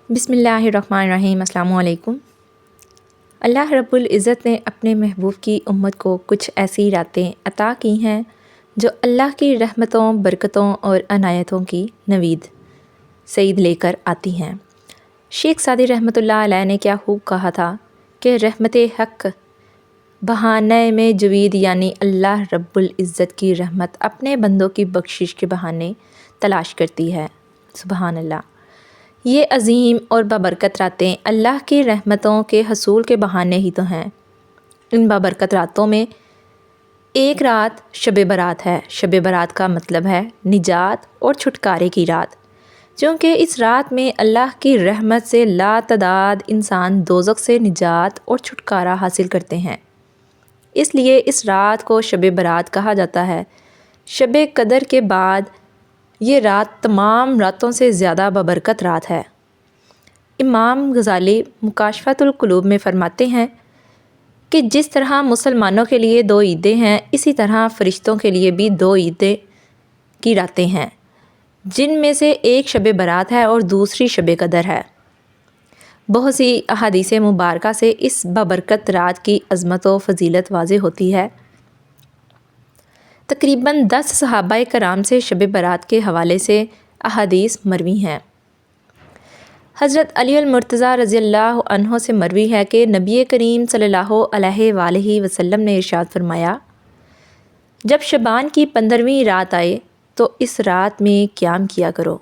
بسم اللہ الرحمن الرحیم۔ السلام علیکم۔ اللہ رب العزت نے اپنے محبوب کی امت کو کچھ ایسی راتیں عطا کی ہیں جو اللہ کی رحمتوں، برکتوں اور عنایتوں کی نوید سعید لے کر آتی ہیں۔ شیخ سعدی رحمۃ اللہ علیہ نے کیا خوب کہا تھا کہ رحمت حق بہانے میں جوید، یعنی اللہ رب العزت کی رحمت اپنے بندوں کی بخشش کے بہانے تلاش کرتی ہے۔ سبحان اللہ۔ یہ عظیم اور بابرکت راتیں اللہ کی رحمتوں کے حصول کے بہانے ہی تو ہیں۔ ان بابرکت راتوں میں ایک رات شب برات ہے۔ شب برات کا مطلب ہے نجات اور چھٹکارے کی رات، چونکہ اس رات میں اللہ کی رحمت سے لاتعداد انسان دوزخ سے نجات اور چھٹکارا حاصل کرتے ہیں۔ اس لیے اس رات کو شب برات کہا جاتا ہے۔ شب قدر کے بعد یہ رات تمام راتوں سے زیادہ بابرکت رات ہے۔ امام غزالی مکاشفۃ القلوب میں فرماتے ہیں کہ جس طرح مسلمانوں کے لیے 2 عیدیں ہیں، اسی طرح فرشتوں کے لیے بھی 2 عیدیں کی راتیں ہیں، جن میں سے ایک شب برات ہے اور دوسری شب قدر ہے۔ بہت سی احادیث مبارکہ سے اس بابرکت رات کی عظمت و فضیلت واضح ہوتی ہے۔ تقریباً 10 صحابہ کرام سے شب برات کے حوالے سے احادیث مروی ہیں۔ حضرت علی المرتضیٰ رضی اللہ عنہ سے مروی ہے کہ نبی کریم صلی اللہ علیہ وآلہ وسلم نے ارشاد فرمایا، جب شعبان کی 15ویں رات آئے تو اس رات میں قیام کیا کرو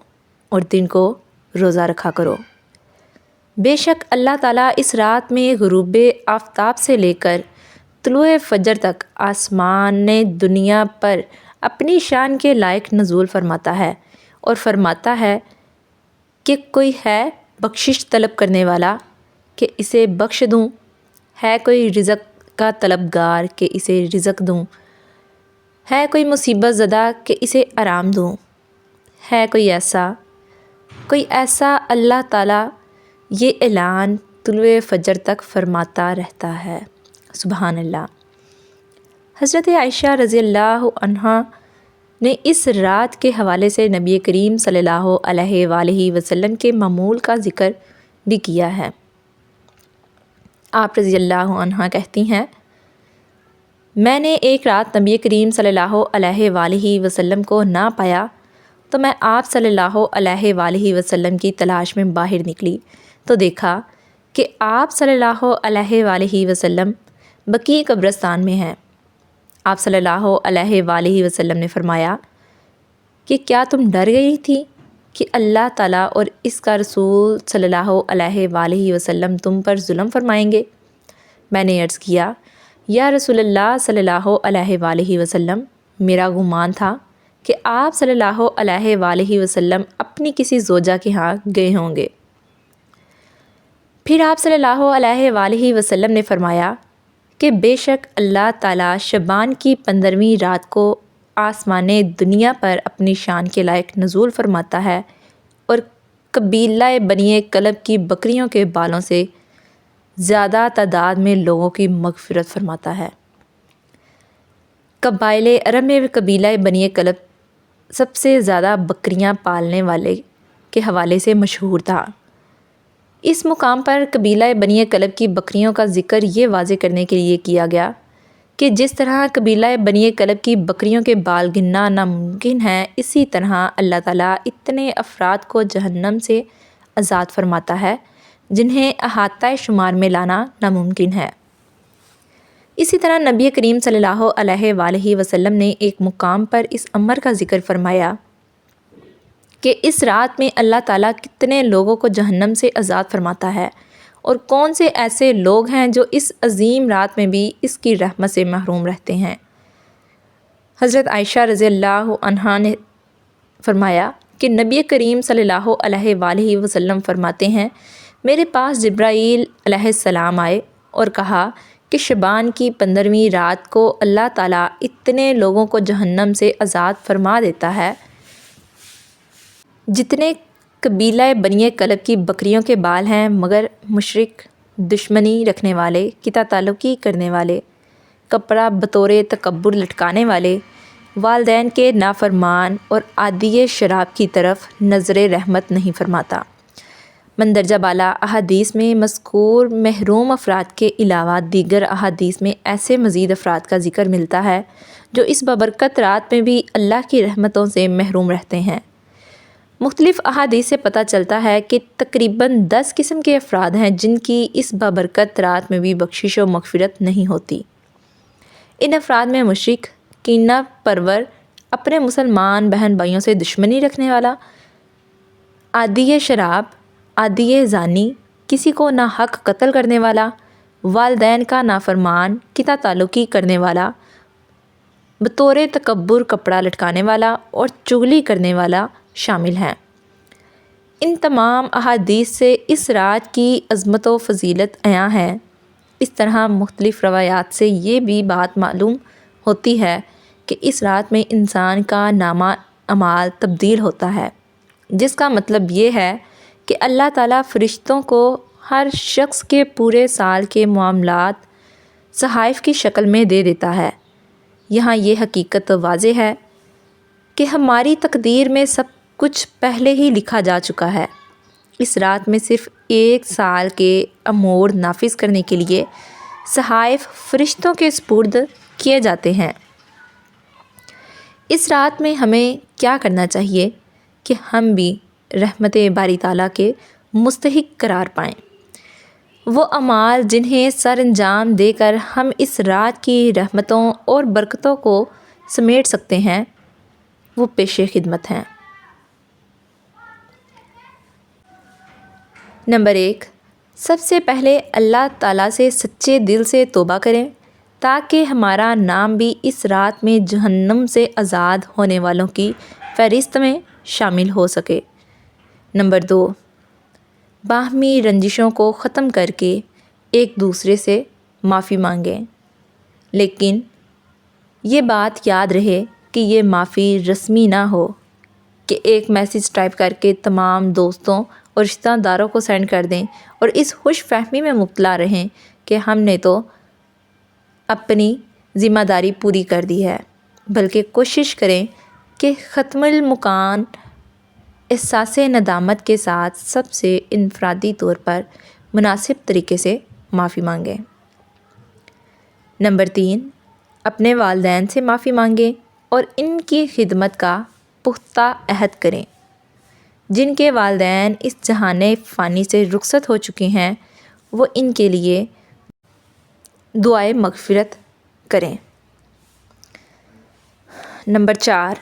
اور دن کو روزہ رکھا کرو۔ بے شک اللہ تعالیٰ اس رات میں غروب آفتاب سے لے کر طلوع فجر تک آسمان دنیا پر اپنی شان کے لائق نزول فرماتا ہے اور فرماتا ہے کہ کوئی ہے بخشش طلب کرنے والا کہ اسے بخش دوں، ہے کوئی رزق کا طلبگار کہ اسے رزق دوں، ہے کوئی مصیبت زدہ کہ اسے آرام دوں، ہے کوئی ایسا اللہ تعالیٰ یہ اعلان طلوع فجر تک فرماتا رہتا ہے۔ سبحان اللہ۔ حضرت عائشہ رضی اللہ عنہا نے اس رات کے حوالے سے نبی کریم صلی اللہ علیہ وآلہ وسلم کے معمول کا ذکر بھی کیا ہے۔ آپ رضی اللہ عنہا کہتی ہیں، میں نے ایک رات نبی کریم صلی اللہ علیہ وآلہ وسلم کو نہ پایا تو میں آپ صلی اللہ علیہ وآلہ وسلم کی تلاش میں باہر نکلی تو دیکھا کہ آپ صلی اللہ علیہ وآلہ وسلم بقیع قبرستان میں ہیں۔ آپ صلی اللہ علیہ وآلہ وسلم نے فرمایا کہ کیا تم ڈر گئی تھی کہ اللہ تعالیٰ اور اس کا رسول صلی اللہ علیہ وآلہ وسلم تم پر ظلم فرمائیں گے؟ میں نے عرض کیا، یا رسول اللہ صلی اللہ علیہ وآلہ وسلم، میرا گمان تھا کہ آپ صلی اللہ علیہ وآلہ وسلم اپنی کسی زوجہ کے ہاں گئے ہوں گے۔ پھر آپ صلی اللہ علیہ وآلہ وسلم نے فرمایا کہ بے شک اللہ تعالیٰ شعبان کی 15ویں رات کو آسمان دنیا پر اپنی شان کے لائق نزول فرماتا ہے اور قبیلہ بنی کلب کی بکریوں کے بالوں سے زیادہ تعداد میں لوگوں کی مغفرت فرماتا ہے۔ قبائل عرب میں قبیلہ بنی کلب سب سے زیادہ بکریاں پالنے والے کے حوالے سے مشہور تھا۔ اس مقام پر قبیلہ بنی کلب کی بکریوں کا ذکر یہ واضح کرنے کے لیے کیا گیا کہ جس طرح قبیلہ بنی کلب کی بکریوں کے بال گننا ناممکن ہے، اسی طرح اللہ تعالیٰ اتنے افراد کو جہنم سے آزاد فرماتا ہے جنہیں احاطہ شمار میں لانا ناممکن ہے۔ اسی طرح نبی کریم صلی اللہ علیہ وآلہ وسلم نے ایک مقام پر اس امر کا ذکر فرمایا کہ اس رات میں اللہ تعالیٰ کتنے لوگوں کو جہنم سے آزاد فرماتا ہے اور کون سے ایسے لوگ ہیں جو اس عظیم رات میں بھی اس کی رحمت سے محروم رہتے ہیں۔ حضرت عائشہ رضی اللہ عنہا نے فرمایا کہ نبی کریم صلی اللہ علیہ وآلہ وسلم فرماتے ہیں، میرے پاس جبرائیل علیہ السلام آئے اور کہا کہ شعبان کی 15ویں رات کو اللہ تعالیٰ اتنے لوگوں کو جہنم سے آزاد فرما دیتا ہے جتنے قبیلہ بنی کلب کی بکریوں کے بال ہیں، مگر مشرک، دشمنی رکھنے والے، قطع تعلقی کرنے والے، کپڑا بطور تکبر لٹکانے والے، والدین کے نافرمان اور عادی شراب کی طرف نظر رحمت نہیں فرماتا۔ مندرجہ بالا احادیث میں مذکور محروم افراد کے علاوہ دیگر احادیث میں ایسے مزید افراد کا ذکر ملتا ہے جو اس بابرکت رات میں بھی اللہ کی رحمتوں سے محروم رہتے ہیں۔ مختلف احادیث سے پتہ چلتا ہے کہ تقریباً 10 قسم کے افراد ہیں جن کی اس بابرکت رات میں بھی بخشش و مغفرت نہیں ہوتی۔ ان افراد میں مشرک، کینہ پرور، اپنے مسلمان بہن بھائیوں سے دشمنی رکھنے والا، عادی شراب، عادی زانی، کسی کو ناحق قتل کرنے والا، والدین کا نافرمان، قطع تعلقی کرنے والا، بطور تکبر کپڑا لٹکانے والا اور چغلی کرنے والا شامل ہیں۔ ان تمام احادیث سے اس رات کی عظمت و فضیلت عیاں ہے۔ اس طرح مختلف روایات سے یہ بھی بات معلوم ہوتی ہے کہ اس رات میں انسان کا نامہ اعمال تبدیل ہوتا ہے، جس کا مطلب یہ ہے کہ اللہ تعالیٰ فرشتوں کو ہر شخص کے پورے سال کے معاملات صحائف کی شکل میں دے دیتا ہے۔ یہاں یہ حقیقت واضح ہے کہ ہماری تقدیر میں سب کچھ پہلے ہی لکھا جا چکا ہے۔ اس رات میں صرف ایک سال کے امور نافذ کرنے کے لیے صحائف فرشتوں کے سپرد کیے جاتے ہیں۔ اس رات میں ہمیں کیا کرنا چاہیے کہ ہم بھی رحمت باری تعالیٰ کے مستحق قرار پائیں؟ وہ اعمال جنہیں سر انجام دے کر ہم اس رات کی رحمتوں اور برکتوں کو سمیٹ سکتے ہیں، وہ پیش خدمت ہیں۔ نمبر 1، سب سے پہلے اللہ تعالیٰ سے سچے دل سے توبہ کریں تاکہ ہمارا نام بھی اس رات میں جہنم سے آزاد ہونے والوں کی فہرست میں شامل ہو سکے۔ نمبر 2، باہمی رنجشوں کو ختم کر کے ایک دوسرے سے معافی مانگیں، لیکن یہ بات یاد رہے کہ یہ معافی رسمی نہ ہو کہ ایک میسیج ٹائپ کر کے تمام دوستوں اور رشتہ داروں کو سینڈ کر دیں اور اس خوش فہمی میں مبتلا رہیں کہ ہم نے تو اپنی ذمہ داری پوری کر دی ہے، بلکہ کوشش کریں کہ ختم المکان احساس ندامت کے ساتھ سب سے انفرادی طور پر مناسب طریقے سے معافی مانگیں۔ نمبر 3، اپنے والدین سے معافی مانگیں اور ان کی خدمت کا پختہ عہد کریں۔ جن کے والدین اس جہان فانی سے رخصت ہو چکے ہیں وہ ان کے لیے دعائے مغفرت کریں۔ نمبر 4،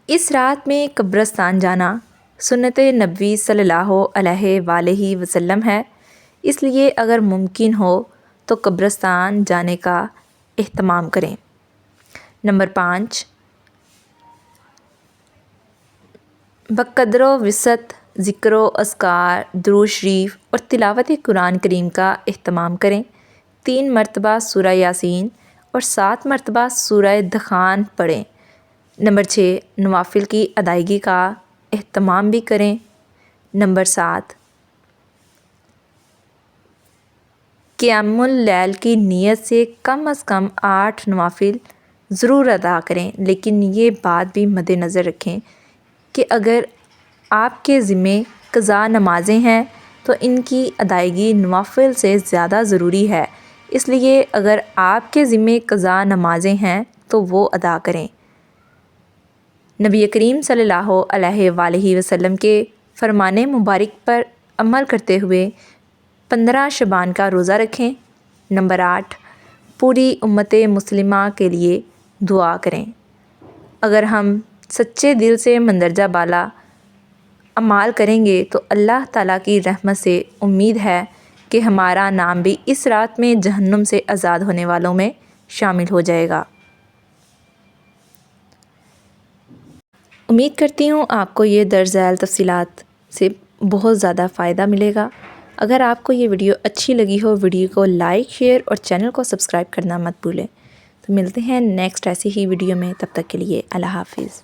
اس رات میں قبرستان جانا سنت نبوی صلی اللہ علیہ وآلہ وسلم ہے، اس لیے اگر ممکن ہو تو قبرستان جانے کا اہتمام کریں۔ نمبر 5، بقدر و وسعت ذکر و اذکار، درود شریف اور تلاوت قرآن کریم کا اہتمام کریں۔ 3 مرتبہ سورہ یاسین اور 7 مرتبہ سورہ دخان پڑھیں۔ نمبر 6، نوافل کی ادائیگی کا اہتمام بھی کریں۔ نمبر 7، قیام اللیل کی نیت سے کم از کم 8 نوافل ضرور ادا کریں، لیکن یہ بات بھی مد نظر رکھیں کہ اگر آپ کے ذمے قضا نمازیں ہیں تو ان کی ادائیگی نوافل سے زیادہ ضروری ہے، اس لیے اگر آپ کے ذمے قضا نمازیں ہیں تو وہ ادا کریں۔ نبی کریم صلی اللہ علیہ وآلہ وسلم کے فرمان مبارک پر عمل کرتے ہوئے 15 شعبان کا روزہ رکھیں۔ نمبر 8، پوری امت مسلمہ کے لیے دعا کریں۔ اگر ہم سچے دل سے مندرجہ بالا اعمال کریں گے تو اللہ تعالیٰ کی رحمت سے امید ہے کہ ہمارا نام بھی اس رات میں جہنم سے آزاد ہونے والوں میں شامل ہو جائے گا۔ امید کرتی ہوں آپ کو یہ درج ذیل تفصیلات سے بہت زیادہ فائدہ ملے گا۔ اگر آپ کو یہ ویڈیو اچھی لگی ہو، ویڈیو کو لائک، شیئر اور چینل کو سبسکرائب کرنا مت بھولیں۔ تو ملتے ہیں نیکسٹ ایسی ہی ویڈیو میں، تب تک کے لیے اللہ حافظ۔